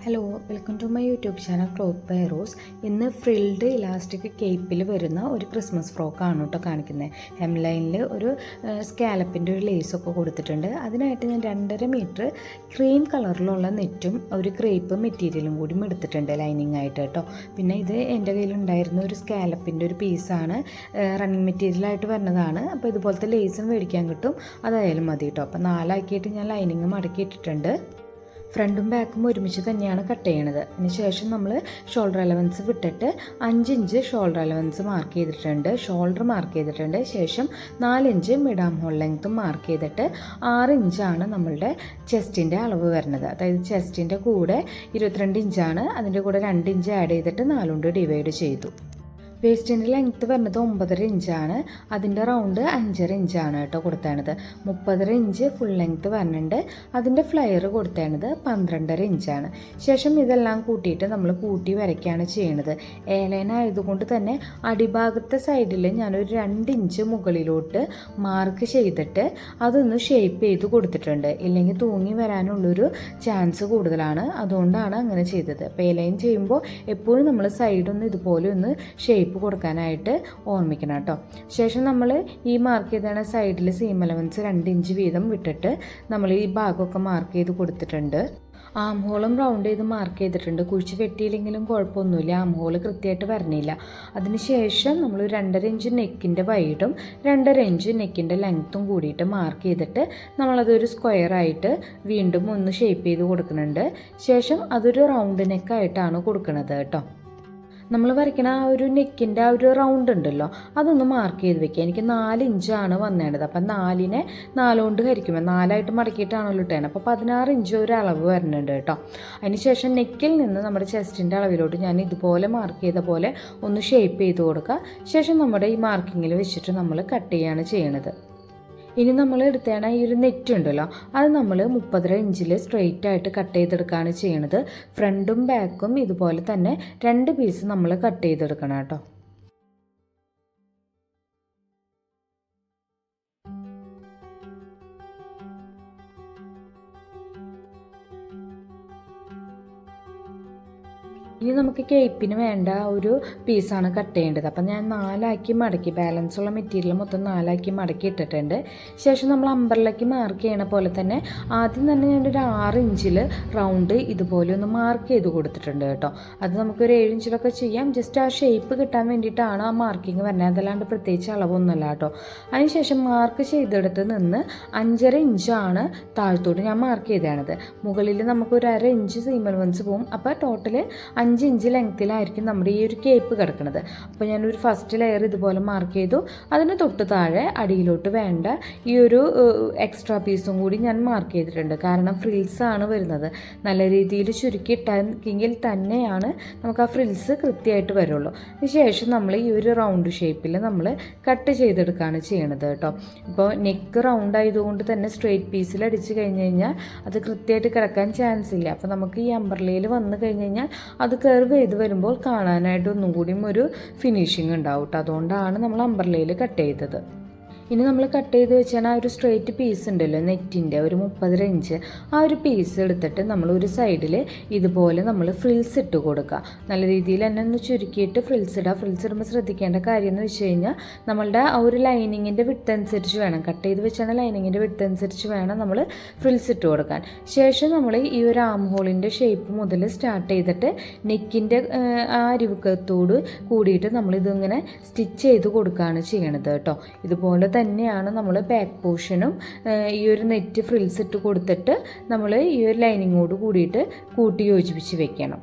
Hello, welcome to my YouTube channel cloth by Rose. ഇന്ന് frilled elastic കേപ്പിൽ വരുന്ന ഒരു ക്രിസ്മസ് ഫ്രോക്കാണ് കേട്ടോ കാണിക്കുന്നത്. ഹെം ലൈനിൽ ഒരു സ്കാലപ്പിൻ്റെ ഒരു ലേസൊക്കെ കൊടുത്തിട്ടുണ്ട്. അതിനായിട്ട് ഞാൻ 2.5 മീറ്റർ ക്രീം കളറിലുള്ള നെറ്റും ഒരു ക്രേപ്പ് മെറ്റീരിയലും കൂടി എടുത്തിട്ടുണ്ട് ലൈനിങ് ആയിട്ട് കേട്ടോ. പിന്നെ ഇത് എൻ്റെ കയ്യിലുണ്ടായിരുന്ന ഒരു സ്കാലപ്പിൻ്റെ ഒരു പീസാണ്, റണ്ണിങ് മെറ്റീരിയലായിട്ട് വരുന്നതാണ്. അപ്പോൾ ഇതുപോലത്തെ ലേസും മേടിക്കാൻ കിട്ടും, അതായാലും മതി കേട്ടോ. അപ്പോൾ 4 ആക്കിയിട്ട് ഞാൻ ലൈനിങ് മടക്കിയിട്ടിട്ടുണ്ട്. ഫ്രണ്ടും ബാക്കും ഒരുമിച്ച് തന്നെയാണ് കട്ട് ചെയ്യണത്. അതിനുശേഷം നമ്മൾ ഷോൾഡർ അലവൻസ് വിട്ടിട്ട് 5 ഇഞ്ച് ഷോൾഡർ അലവൻസ് മാർക്ക് ചെയ്തിട്ടുണ്ട്, ഷോൾഡർ മാർക്ക് ചെയ്തിട്ടുണ്ട്. ശേഷം 4 ഇഞ്ച് മിഡാം ഹോൾ ലെങ്ത്തും മാർക്ക് ചെയ്തിട്ട് 6 ഇഞ്ചാണ് നമ്മളുടെ ചെസ്റ്റിൻ്റെ അളവ് വരുന്നത്. അതായത് ചെസ്റ്റിൻ്റെ കൂടെ 22 ഇഞ്ചാണ്, അതിൻ്റെ കൂടെ 2 ഇഞ്ച് ആഡ് ചെയ്തിട്ട് 4 കൊണ്ട് ഡിവൈഡ് ചെയ്തു. വേസ്റ്റിൻ്റെ ലെങ്ത്ത് വരുന്നത് 9.5 ഇഞ്ചാണ്, അതിൻ്റെ റൗണ്ട് 5.5 ഇഞ്ചാണ് കേട്ടോ കൊടുത്തേണത്. 30.5 ഇഞ്ച് ഫുൾ ലെങ്ത്ത് വരുന്നുണ്ട്, അതിൻ്റെ ഫ്ലയർ കൊടുത്തേണത് 12.5 ഇഞ്ചാണ്. ശേഷം ഇതെല്ലാം കൂട്ടിയിട്ട് നമ്മൾ കൂട്ടി വരയ്ക്കുകയാണ് ചെയ്യണത്. എയർലൈൻ ആയതുകൊണ്ട് തന്നെ അടിഭാഗത്തെ സൈഡിൽ ഞാനൊരു 2 ഇഞ്ച് മുകളിലോട്ട് മാർക്ക് ചെയ്തിട്ട് അതൊന്ന് ഷേപ്പ് ചെയ്ത് കൊടുത്തിട്ടുണ്ട്. ഇല്ലെങ്കിൽ തൂങ്ങി വരാനുള്ളൊരു ചാൻസ് കൂടുതലാണ്, അതുകൊണ്ടാണ് അങ്ങനെ ചെയ്തത്. അപ്പോൾ എയർലൈൻ ചെയ്യുമ്പോൾ എപ്പോഴും നമ്മൾ സൈഡൊന്ന് ഇതുപോലെ ഒന്ന് ഷേപ്പ് കൊടുക്കാനായിട്ട് ഓർമ്മിക്കണം കേട്ടോ. ശേഷം നമ്മൾ ഈ മാർക്ക് ചെയ്ത സൈഡിൽ സീം അലവൻസ് 2 ഇഞ്ച് വീതം വിട്ടിട്ട് നമ്മൾ ഈ ഭാഗമൊക്കെ മാർക്ക് ചെയ്ത് കൊടുത്തിട്ടുണ്ട്. ആം ഹോളും റൗണ്ട് ചെയ്ത് മാർക്ക് ചെയ്തിട്ടുണ്ട്. കുഴിച്ച് വെട്ടിയില്ലെങ്കിലും കുഴപ്പമൊന്നുമില്ല, ആം ഹോൾ കൃത്യമായിട്ട് വരണില്ല. അതിനുശേഷം നമ്മൾ 2.5 ഇഞ്ച് നെക്കിൻ്റെ വൈഡും 2.5 ഇഞ്ച് നെക്കിൻ്റെ ലെങ്ത്തും കൂടിയിട്ട് മാർക്ക് ചെയ്തിട്ട് നമ്മളതൊരു സ്ക്വയറായിട്ട് വീണ്ടും ഒന്ന് ഷേപ്പ് ചെയ്ത് കൊടുക്കുന്നുണ്ട്. ശേഷം അതൊരു റൗണ്ട് നെക്കായിട്ടാണ് കൊടുക്കുന്നത് കേട്ടോ. നമ്മൾ വരയ്ക്കണ ആ ഒരു നെക്കിൻ്റെ ആ ഒരു റൗണ്ട് ഉണ്ടല്ലോ, അതൊന്ന് മാർക്ക് ചെയ്ത് വെക്കുക. എനിക്ക് 4 ഇഞ്ചാണ് വന്നേണ്ടത്. അപ്പം 4നെ 4 കൊണ്ട് ഹരിക്കുമ്പോൾ 4 മടക്കിയിട്ടാണല്ലോ ഇട്ടേണത്. അപ്പോൾ 16 ഇഞ്ച് ഒരു അളവ് വരുന്നുണ്ട് കേട്ടോ. അതിനുശേഷം നെക്കിൽ നിന്ന് നമ്മുടെ ചെസ്റ്റിൻ്റെ അളവിലോട്ട് ഞാൻ ഇതുപോലെ മാർക്ക് ചെയ്ത പോലെ ഒന്ന് ഷേപ്പ് ചെയ്ത് കൊടുക്കുക. ശേഷം നമ്മുടെ ഈ മാർക്കിങ്ങിൽ വെച്ചിട്ട് നമ്മൾ കട്ട് ചെയ്യുകയാണ് ചെയ്യണത്. ഇനി നമ്മൾ എടുത്തേണ ഈ ഒരു നെറ്റ് ഉണ്ടല്ലോ, അത് നമ്മൾ 30.5 ഇഞ്ചിൽ സ്ട്രെയിറ്റ് ആയിട്ട് കട്ട് ചെയ്തെടുക്കുകയാണ് ചെയ്യണത്. ഫ്രണ്ടും ബാക്കും ഇതുപോലെ തന്നെ 2 പീസ് നമ്മൾ കട്ട് ചെയ്തെടുക്കണം കേട്ടോ. ഇനി നമുക്ക് കേപ്പിന് വേണ്ട ഒരു പീസാണ് കട്ട് ചെയ്യേണ്ടത്. അപ്പം ഞാൻ 4 ആക്കി മടക്കി, ബാലൻസ് ഉള്ള മെറ്റീരിയൽ മൊത്തം 4 ആക്കി മടക്കി ഇട്ടിട്ടുണ്ട്. ശേഷം നമ്മൾ അമ്പർലയ്ക്ക് മാർക്ക് ചെയ്യണ പോലെ തന്നെ ആദ്യം തന്നെ ഞാനൊരു 6 ഇഞ്ചിൽ റൗണ്ട് ഇതുപോലെ ഒന്ന് മാർക്ക് ചെയ്ത് കൊടുത്തിട്ടുണ്ട് കേട്ടോ. അത് നമുക്കൊരു 7 ഇഞ്ചിലൊക്കെ ചെയ്യാം. ജസ്റ്റ് ആ ഷേപ്പ് കിട്ടാൻ വേണ്ടിയിട്ടാണ് ആ മാർക്കിങ് വരുന്നത്, അതല്ലാണ്ട് പ്രത്യേകിച്ച് അളവൊന്നുമല്ല കേട്ടോ. അതിനുശേഷം മാർക്ക് ചെയ്തെടുത്ത് നിന്ന് 5.5 ഇഞ്ചാണ് താഴത്തോട്ട് ഞാൻ മാർക്ക് ചെയ്തതാണത്. മുകളിൽ നമുക്കൊരു 1/2 ഇഞ്ച് സീം അലവൻസ് പോകും. അപ്പോൾ ടോട്ടൽ 5 ഇഞ്ച് ലെങ്ത്തിലായിരിക്കും നമ്മുടെ ഈ ഒരു കേപ്പ് കിടക്കുന്നത്. അപ്പോൾ ഞാനൊരു ഫസ്റ്റ് ലെയർ ഇതുപോലെ മാർക്ക് ചെയ്തു. അതിന് തൊട്ട് താഴെ അടിയിലോട്ട് വേണ്ട ഈ ഒരു എക്സ്ട്രാ പീസും കൂടി ഞാൻ മാർക്ക് ചെയ്തിട്ടുണ്ട്. കാരണം ഫ്രിൽസാണ് വരുന്നത്. നല്ല രീതിയിൽ ചുരുക്കിയിട്ടെങ്കിൽ തന്നെയാണ് നമുക്ക് ആ ഫ്രിൽസ് കൃത്യമായിട്ട് വരുള്ളൂ. അതിനുശേഷം നമ്മൾ ഈ ഒരു റൗണ്ട് ഷേപ്പിൽ നമ്മൾ കട്ട് ചെയ്തെടുക്കുകയാണ് ചെയ്യണത് കേട്ടോ. ഇപ്പോൾ നെക്ക് റൗണ്ട് ആയതുകൊണ്ട് തന്നെ സ്ട്രെയിറ്റ് പീസിൽ അടിച്ച് കഴിഞ്ഞ് കഴിഞ്ഞാൽ അത് കൃത്യമായിട്ട് കിടക്കാൻ ചാൻസ് ഇല്ല. അപ്പോൾ നമുക്ക് ഈ അംബ്രല്ലയിൽ വന്നു കഴിഞ്ഞ് കഴിഞ്ഞാൽ അത് കർവ് ചെയ്ത് വരുമ്പോൾ കാണാനായിട്ട് ഒന്നും കൂടിയും ഒരു ഫിനിഷിങ് ഉണ്ടാവും കേട്ടോ. അതുകൊണ്ടാണ് നമ്മൾ അംബ്രല്ലയിൽ കട്ട് ചെയ്തത്. ഇനി നമ്മൾ കട്ട് ചെയ്ത് വെച്ചാൽ ആ ഒരു സ്ട്രെയിറ്റ് പീസ് ഉണ്ടല്ലോ നെറ്റിൻ്റെ ഒരു 30.5 ഇഞ്ച്, ആ ഒരു പീസ് എടുത്തിട്ട് നമ്മൾ ഒരു സൈഡിൽ ഇതുപോലെ നമ്മൾ ഫ്രിൽസ് ഇട്ട് കൊടുക്കുക. നല്ല രീതിയിൽ തന്നെ ഒന്ന് ചുരുക്കിയിട്ട് ഫ്രിൽസ് ഇടുക. ഫ്രിൽസ് ഇടുമ്പോൾ ശ്രദ്ധിക്കേണ്ട കാര്യം എന്ന് വെച്ച് കഴിഞ്ഞാൽ നമ്മളുടെ ആ ഒരു ലൈനിങ്ങിൻ്റെ വിട്ട് അനുസരിച്ച് വേണം, കട്ട് ചെയ്ത് വെച്ചാൽ ലൈനിങ്ങിൻ്റെ വിട്ട് അനുസരിച്ച് വേണം നമ്മൾ ഫ്രിൽസ് ഇട്ട് കൊടുക്കാൻ. ശേഷം നമ്മൾ ഈ ഒരു ആം ഹോളിൻ്റെ ഷേപ്പ് മുതൽ സ്റ്റാർട്ട് ചെയ്തിട്ട് നെക്കിൻ്റെ ആ അരിവുക്കത്തോട് കൂടിയിട്ട് നമ്മളിതിങ്ങനെ സ്റ്റിച്ച് ചെയ്ത് കൊടുക്കുകയാണ് ചെയ്യണത് കേട്ടോ. ഇതുപോലെ തന്നെയാണ് നമ്മൾ ബാക്ക് പോർഷനും ഈ ഒരു നെറ്റ് ഫ്രിൽസ് ഇട്ട് കൊടുത്തിട്ട് നമ്മൾ ഈ ഒരു ലൈനിങ്ങോട് കൂടിയിട്ട് കൂട്ടി യോജിപ്പിച്ച് വെക്കണം.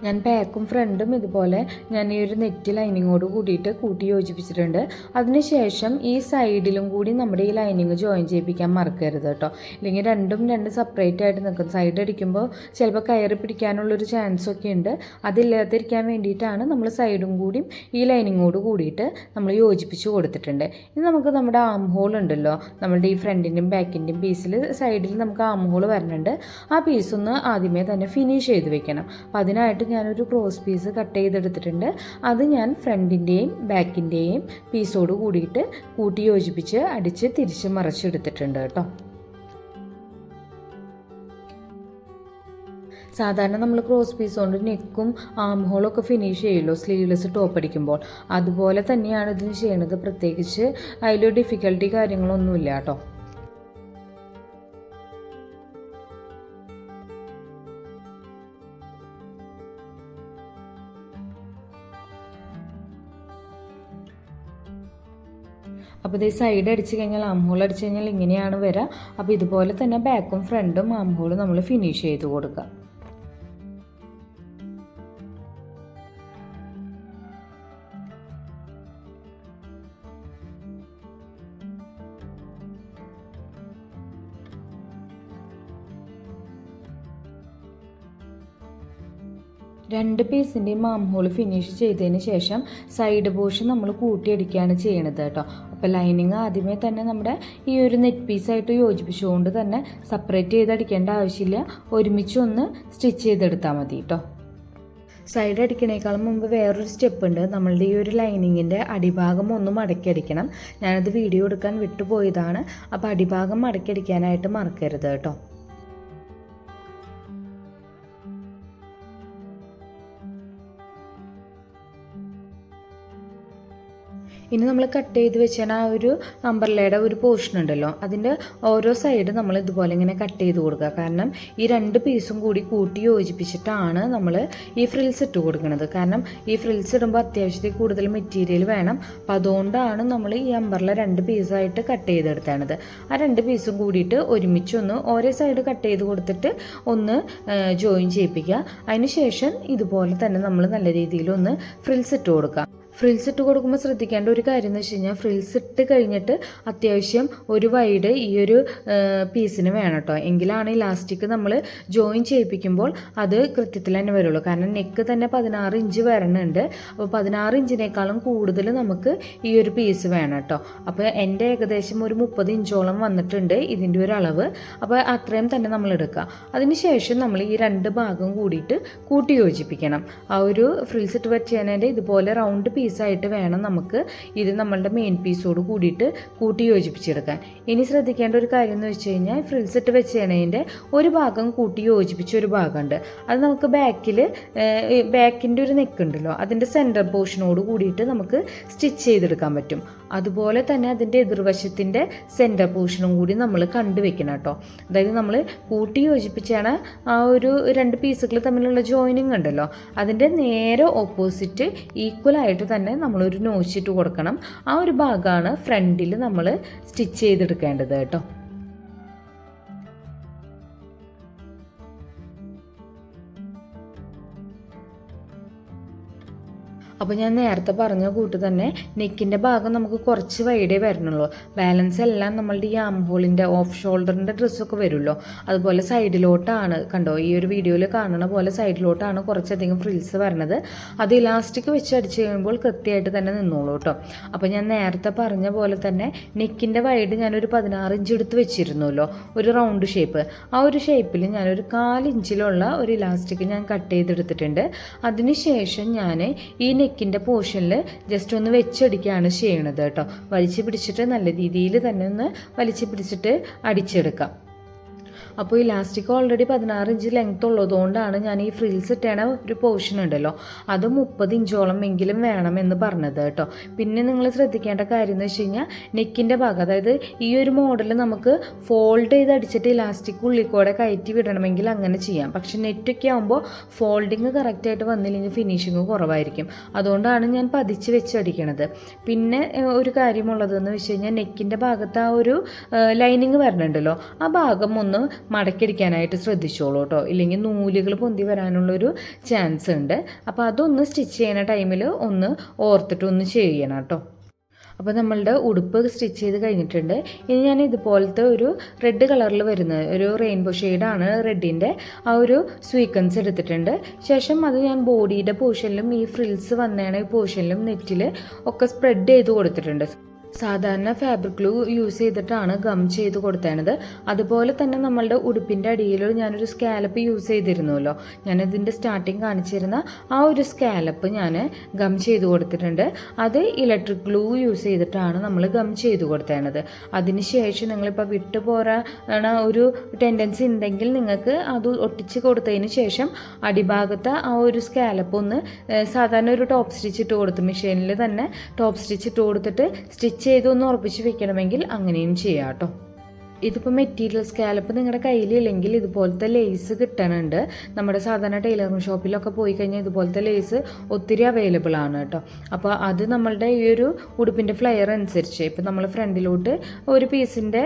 ഞാൻ ബാക്കും ഫ്രണ്ടും ഇതുപോലെ ഞാൻ ഈ ഒരു നെറ്റ് ലൈനിങ്ങോട് കൂടിയിട്ട് കൂട്ടി യോജിപ്പിച്ചിട്ടുണ്ട്. അതിനുശേഷം ഈ സൈഡിലും കൂടി നമ്മുടെ ഈ ലൈനിങ് ജോയിൻ ചെയ്യിപ്പിക്കാൻ മറക്കരുത് കേട്ടോ. ഇല്ലെങ്കിൽ രണ്ട് സെപ്പറേറ്റ് ആയിട്ട് നിൽക്കും. സൈഡ് അടിക്കുമ്പോൾ ചിലപ്പോൾ കയറി പിടിക്കാനുള്ളൊരു ചാൻസൊക്കെ ഉണ്ട്. അതില്ലാതിരിക്കാൻ വേണ്ടിയിട്ടാണ് നമ്മൾ സൈഡും കൂടിയും ഈ ലൈനിങ്ങോട് കൂടിയിട്ട് നമ്മൾ യോജിപ്പിച്ച് കൊടുത്തിട്ടുണ്ട്. ഇനി നമുക്ക് നമ്മുടെ ആം ഹോൾ ഉണ്ടല്ലോ, നമ്മുടെ ഈ ഫ്രണ്ടിൻ്റെയും ബാക്കിൻ്റെയും പീസിൽ സൈഡിൽ നമുക്ക് ആം ഹോൾ വരുന്നുണ്ട്. ആ പീസൊന്ന് ആദ്യമേ തന്നെ ഫിനിഷ് ചെയ്ത് വെക്കണം. അപ്പോൾ അതിനായിട്ട് ഞാനൊരു ക്രോസ് പീസ് കട്ട് ചെയ്തെടുത്തിട്ടുണ്ട്. അത് ഞാൻ ഫ്രണ്ടിൻ്റെയും ബാക്കിൻ്റെയും പീസോട് കൂടിയിട്ട് കൂട്ടി യോജിപ്പിച്ച് അടിച്ച് തിരിച്ച് മറിച്ചെടുത്തിട്ടുണ്ട് കേട്ടോ. സാധാരണ നമ്മൾ ക്രോസ് പീസ് കൊണ്ട് നെക്കും ആം ഹോളൊക്കെ ഫിനിഷ് ചെയ്യുമല്ലോ സ്ലീവ്ലെസ് ടോപ്പ് അടിക്കുമ്പോൾ, അതുപോലെ തന്നെയാണ് ഇതിന് ചെയ്യണത്. പ്രത്യേകിച്ച് അതിലൊരു ഡിഫിക്കൽട്ടി കാര്യങ്ങളൊന്നുമില്ല കേട്ടോ. അപ്പോൾ ഇത് സൈഡ് അടിച്ച് കഴിഞ്ഞാൽ ആം ഹോൾ അടിച്ച് കഴിഞ്ഞാൽ ഇങ്ങനെയാണ് വരിക. അപ്പോൾ ഇതുപോലെ തന്നെ ബാക്കും ഫ്രണ്ടും ആം ഹോൾ നമ്മൾ ഫിനിഷ് ചെയ്ത് കൊടുക്കുക. രണ്ട് പീസിൻ്റെയും ആം ഹോൾ ഫിനിഷ് ചെയ്തതിന് ശേഷം സൈഡ് പോർഷൻ നമ്മൾ കൂട്ടിയടിക്കുകയാണ് ചെയ്യണത് കേട്ടോ. അപ്പോൾ ലൈനിങ് ആദ്യമേ തന്നെ നമ്മുടെ ഈ ഒരു നെറ്റ് പീസായിട്ട് യോജിപ്പിച്ചുകൊണ്ട് തന്നെ സെപ്പറേറ്റ് ചെയ്ത് അടിക്കേണ്ട ആവശ്യമില്ല, ഒരുമിച്ച് ഒന്ന് സ്റ്റിച്ച് ചെയ്തെടുത്താൽ മതി കേട്ടോ. സൈഡ് അടിക്കണേക്കാളും മുമ്പ് വേറൊരു സ്റ്റെപ്പ് ഉണ്ട്. നമ്മളുടെ ഈ ഒരു ലൈനിങ്ങിൻ്റെ അടിഭാഗം ഒന്ന് മടക്കി അടിക്കണം. ഞാനത് വീഡിയോ എടുക്കാൻ വിട്ടുപോയതാണ്. അപ്പോൾ അടിഭാഗം മടക്കി അടിക്കാനായിട്ട് മറക്കരുത് കേട്ടോ. ഇനി നമ്മൾ കട്ട് ചെയ്ത് വെച്ചാൽ ആ ഒരു അംബ്രല്ലയുടെ ഒരു പോർഷൻ ഉണ്ടല്ലോ, അതിൻ്റെ ഓരോ സൈഡ് നമ്മൾ ഇതുപോലെ ഇങ്ങനെ കട്ട് ചെയ്ത് കൊടുക്കുക. കാരണം ഈ രണ്ട് പീസും കൂടി കൂട്ടി യോജിപ്പിച്ചിട്ടാണ് നമ്മൾ ഈ ഫ്രിൽസ് ഇട്ട് കൊടുക്കുന്നത്. കാരണം ഈ ഫ്രിൽസ് ഇടുമ്പോൾ അത്യാവശ്യത്തിൽ കൂടുതൽ മെറ്റീരിയൽ വേണം. അപ്പോൾ അതുകൊണ്ടാണ് നമ്മൾ ഈ അംബ്രല്ല രണ്ട് പീസായിട്ട് കട്ട് ചെയ്തെടുത്താണത്. ആ രണ്ട് പീസും കൂടിയിട്ട് ഒരുമിച്ചൊന്ന് ഓരോ സൈഡ് കട്ട് ചെയ്ത് കൊടുത്തിട്ട് ഒന്ന് ജോയിൻ ചെയ്യിപ്പിക്കുക. അതിന് ശേഷം ഇതുപോലെ തന്നെ നമ്മൾ നല്ല രീതിയിലൊന്ന് ഫ്രിൽസ് ഇട്ട് കൊടുക്കുക. ഫ്രിൽസ് ഇട്ട് കൊടുക്കുമ്പോൾ ശ്രദ്ധിക്കേണ്ട ഒരു കാര്യം എന്ന് വെച്ച് കഴിഞ്ഞാൽ, ഫ്രിൽസ് ഇട്ട് കഴിഞ്ഞിട്ട് അത്യാവശ്യം ഒരു വൈഡ് ഈ ഒരു പീസിന് വേണം കേട്ടോ. എങ്കിലാണ് ഇലാസ്റ്റിക് നമ്മൾ ജോയിൻ ചെയ്യിപ്പിക്കുമ്പോൾ അത് കൃത്യത്തിൽ തന്നെ വരുള്ളൂ. കാരണം നെക്ക് തന്നെ 16 ഇഞ്ച് വരണുണ്ട്. അപ്പോൾ 16 ഇഞ്ചിനേക്കാളും കൂടുതൽ നമുക്ക് ഈ ഒരു പീസ് വേണം കേട്ടോ. അപ്പോൾ എൻ്റെ ഏകദേശം ഒരു 30 ഇഞ്ചോളം വന്നിട്ടുണ്ട് ഇതിൻ്റെ ഒരു അളവ്. അപ്പോൾ അത്രയും തന്നെ നമ്മൾ എടുക്കുക. അതിനുശേഷം നമ്മൾ ഈ രണ്ട് ഭാഗം കൂടിയിട്ട് കൂട്ടി യോജിപ്പിക്കണം. ആ ഒരു ഫ്രിൽസ് ഇട്ട് വെച്ചതിൻ്റെ ഇതുപോലെ റൗണ്ട് പീസായിട്ട് വേണം നമുക്ക് ഇത് നമ്മളുടെ മെയിൻ പീസോട് കൂടിയിട്ട് കൂട്ടി യോജിപ്പിച്ചെടുക്കാൻ. ഇനി ശ്രദ്ധിക്കേണ്ട ഒരു കാര്യം എന്ന് വെച്ച് കഴിഞ്ഞാൽ, ഫ്രിൽസ് ഇട്ട് വെച്ചതിൻ്റെ ഒരു ഭാഗം കൂട്ടി യോജിപ്പിച്ച ഒരു ഭാഗമുണ്ട്. അത് നമുക്ക് ബാക്കിൻ്റെ ഒരു നെക്ക് ഉണ്ടല്ലോ, അതിൻ്റെ സെൻറ്റർ പോർഷനോട് കൂടിയിട്ട് നമുക്ക് സ്റ്റിച്ച് ചെയ്തെടുക്കാൻ പറ്റും. അതുപോലെ തന്നെ അതിൻ്റെ എതിർവശത്തിൻ്റെ സെൻറ്റർ പോർഷനും കൂടി നമ്മൾ കണ്ടുവെക്കണം കേട്ടോ. അതായത് നമ്മൾ കൂട്ടി യോജിപ്പിച്ചാണ് ആ ഒരു രണ്ട് പീസുകൾ തമ്മിലുള്ള ജോയിനിങ് ഉണ്ടല്ലോ, അതിൻ്റെ നേരെ ഓപ്പോസിറ്റ് ഈക്വലായിട്ട് തന്നെ നമ്മളൊരു നോച്ചിട്ട് കൊടുക്കണം. ആ ഒരു ഭാഗമാണ് ഫ്രണ്ടിൽ നമ്മൾ സ്റ്റിച്ച് ചെയ്തെടുക്കേണ്ടത് കേട്ടോ. അപ്പോൾ ഞാൻ നേരത്തെ പറഞ്ഞ കൂട്ട് തന്നെ നെക്കിൻ്റെ ഭാഗം നമുക്ക് കുറച്ച് വൈഡേ വരണുള്ളൂ. ബാലൻസ് എല്ലാം നമ്മളുടെ ഈ ആം ഹോളിൻ്റെ ഓഫ് ഷോൾഡറിൻ്റെ ഡ്രസ്സൊക്കെ വരുമല്ലോ, അതുപോലെ സൈഡിലോട്ടാണ് കണ്ടോ, ഈ ഒരു വീഡിയോയിൽ കാണുന്ന പോലെ സൈഡിലോട്ടാണ് കുറച്ചധികം ഫ്രിൽസ് വരണത്. അത് ഇലാസ്റ്റിക് വെച്ച് അടിച്ച് കഴിയുമ്പോൾ കൃത്യമായിട്ട് തന്നെ നിന്നോളൂ കേട്ടോ. അപ്പോൾ ഞാൻ നേരത്തെ പറഞ്ഞ പോലെ തന്നെ നെക്കിൻ്റെ വൈഡ് ഞാനൊരു 16 ഇഞ്ച് എടുത്ത് വെച്ചിരുന്നല്ലോ, ഒരു റൗണ്ട് ഷേപ്പ്. ആ ഒരു ഷേപ്പിൽ ഞാനൊരു 4 ഇഞ്ചിലുള്ള ഒരു ഇലാസ്റ്റിക് ഞാൻ കട്ട് ചെയ്തെടുത്തിട്ടുണ്ട്. അതിനുശേഷം ഞാൻ ഈ നെക്കിൻ്റെ പോർഷനിൽ ജസ്റ്റ് ഒന്ന് വെച്ചടിക്കുകയാണ് ചെയ്യണത് കേട്ടോ. വലിച്ചു പിടിച്ചിട്ട് നല്ല രീതിയിൽ തന്നെ ഒന്ന് വലിച്ചു പിടിച്ചിട്ട് അടിച്ചെടുക്കാം. അപ്പോൾ ഇലാസ്റ്റിക് ഓൾറെഡി 16 ഇഞ്ച് ലെങ്ത് ഉള്ളതുകൊണ്ടാണ് ഞാൻ ഈ ഫ്രിൽസ് ഇട്ടേണ ഒരു പോർഷൻ ഉണ്ടല്ലോ അത് 30 ഇഞ്ചോളം എങ്കിലും വേണമെന്ന് പറഞ്ഞത് കേട്ടോ. പിന്നെ നിങ്ങൾ ശ്രദ്ധിക്കേണ്ട കാര്യം എന്ന് വെച്ച് കഴിഞ്ഞാൽ, നെക്കിൻ്റെ ഭാഗം, അതായത് ഈ ഒരു മോഡൽ നമുക്ക് ഫോൾഡ് ചെയ്ത് അടിച്ചിട്ട് ഇലാസ്റ്റിക് ഉള്ളിക്കൂടെ കയറ്റി വിടണമെങ്കിൽ അങ്ങനെ ചെയ്യാം. പക്ഷെ നെറ്റൊക്കെ ആകുമ്പോൾ ഫോൾഡിങ് കറക്റ്റായിട്ട് വന്നില്ലെങ്കിൽ ഫിനിഷിങ് കുറവായിരിക്കും. അതുകൊണ്ടാണ് ഞാൻ പതിച്ച് വെച്ച് അടിക്കണത്. പിന്നെ ഒരു കാര്യമുള്ളതെന്ന് വെച്ച് കഴിഞ്ഞാൽ, നെക്കിൻ്റെ ഭാഗത്ത് ആ ഒരു ലൈനിങ് വരണുണ്ടല്ലോ, ആ ഭാഗം ഒന്ന് മടക്കിടിക്കാനായിട്ട് ശ്രദ്ധിച്ചോളൂ കേട്ടോ. ഇല്ലെങ്കിൽ നൂലുകൾ പൊന്തി വരാനുള്ളൊരു ചാൻസ് ഉണ്ട്. അപ്പോൾ അതൊന്ന് സ്റ്റിച്ച് ചെയ്യുന്ന ടൈമിൽ ഒന്ന് ഓർത്തിട്ട് ഒന്ന് ചെയ്യണം കേട്ടോ. അപ്പോൾ നമ്മളുടെ ഉടുപ്പ് സ്റ്റിച്ച് ചെയ്ത് കഴിഞ്ഞിട്ടുണ്ട്. ഇനി ഞാൻ ഇതുപോലത്തെ ഒരു റെഡ് കളറിൽ വരുന്ന ഒരു റെയിൻബോ ഷെയ്ഡാണ് റെഡിൻ്റെ ആ ഒരു സ്വീക്വൻസ് എടുത്തിട്ടുണ്ട്. ശേഷം അത് ഞാൻ ബോഡിയുടെ പോർഷനിലും ഈ ഫ്രിൽസ് വന്നേണ പോർഷനിലും നെറ്റിൽ ഒക്കെ സ്പ്രെഡ് ചെയ്ത് കൊടുത്തിട്ടുണ്ട്. സാധാരണ ഫാബ്രിക് ഗ്ലൂ യൂസ് ചെയ്തിട്ടാണ് ഗം ചെയ്ത് കൊടുത്തേണത്. അതുപോലെ തന്നെ നമ്മളുടെ ഉടുപ്പിൻ്റെ അടിയിൽ ഞാനൊരു സ്കാലപ്പ് യൂസ് ചെയ്തിരുന്നല്ലോ, ഞാനിതിൻ്റെ സ്റ്റാർട്ടിങ് കാണിച്ചിരുന്ന ആ ഒരു സ്കാലപ്പ് ഞാൻ ഗം ചെയ്ത് കൊടുത്തിട്ടുണ്ട്. അത് ഇലക്ട്രിക് ഗ്ലൂ യൂസ് ചെയ്തിട്ടാണ് നമ്മൾ ഗം ചെയ്ത് കൊടുത്തേണത്. അതിനുശേഷം നിങ്ങളിപ്പോൾ വിട്ടു പോരാണ ഒരു ടെൻഡൻസി ഉണ്ടെങ്കിൽ നിങ്ങൾക്ക് അത് ഒട്ടിച്ച് കൊടുത്തതിന് ശേഷം അടിഭാഗത്ത് ആ ഒരു സ്കാലപ്പ് ഒന്ന് സാധാരണ ഒരു ടോപ്പ് സ്റ്റിച്ച് ഇട്ട് കൊടുത്ത് മെഷീനിൽ തന്നെ ടോപ്പ് സ്റ്റിച്ച് ഇട്ട് കൊടുത്തിട്ട് സ്റ്റിച്ച് ചെയ്തൊന്ന് ഉറപ്പിച്ച് വെക്കണമെങ്കിൽ അങ്ങനെയും ചെയ്യാം കേട്ടോ. ഇതിപ്പോൾ മെറ്റീരിയൽ സ്കാലപ്പ് നിങ്ങളുടെ കയ്യിലില്ലെങ്കിൽ ഇതുപോലത്തെ ലേസ് കിട്ടണുണ്ട്. നമ്മുടെ സാധാരണ ടൈലറിംഗ് ഷോപ്പിലൊക്കെ പോയി കഴിഞ്ഞാൽ ഇതുപോലത്തെ ലേസ് ഒത്തിരി അവൈലബിൾ ആണ് കേട്ടോ. അപ്പോൾ അത് നമ്മളുടെ ഈ ഒരു ഉടുപ്പിൻ്റെ ഫ്ലെയർ അനുസരിച്ച് ഇപ്പം നമ്മൾ ഫ്രണ്ടിലോട്ട് ഒരു പീസിൻ്റെ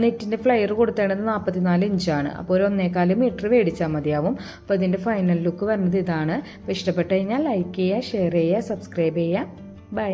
നെറ്റിൻ്റെ ഫ്ലെയർ കൊടുത്തേണ്ടത് 44 ഇഞ്ചാണ്. അപ്പോൾ ഒരു 1.25 മീറ്റർ മേടിച്ചാൽ മതിയാവും. അപ്പോൾ ഇതിൻ്റെ ഫൈനൽ ലുക്ക് വരുന്നത് ഇതാണ്. അപ്പോൾ ഇഷ്ടപ്പെട്ട് കഴിഞ്ഞാൽ ലൈക്ക് ചെയ്യുക, ഷെയർ ചെയ്യുക, സബ്സ്ക്രൈബ് ചെയ്യുക. ബൈ.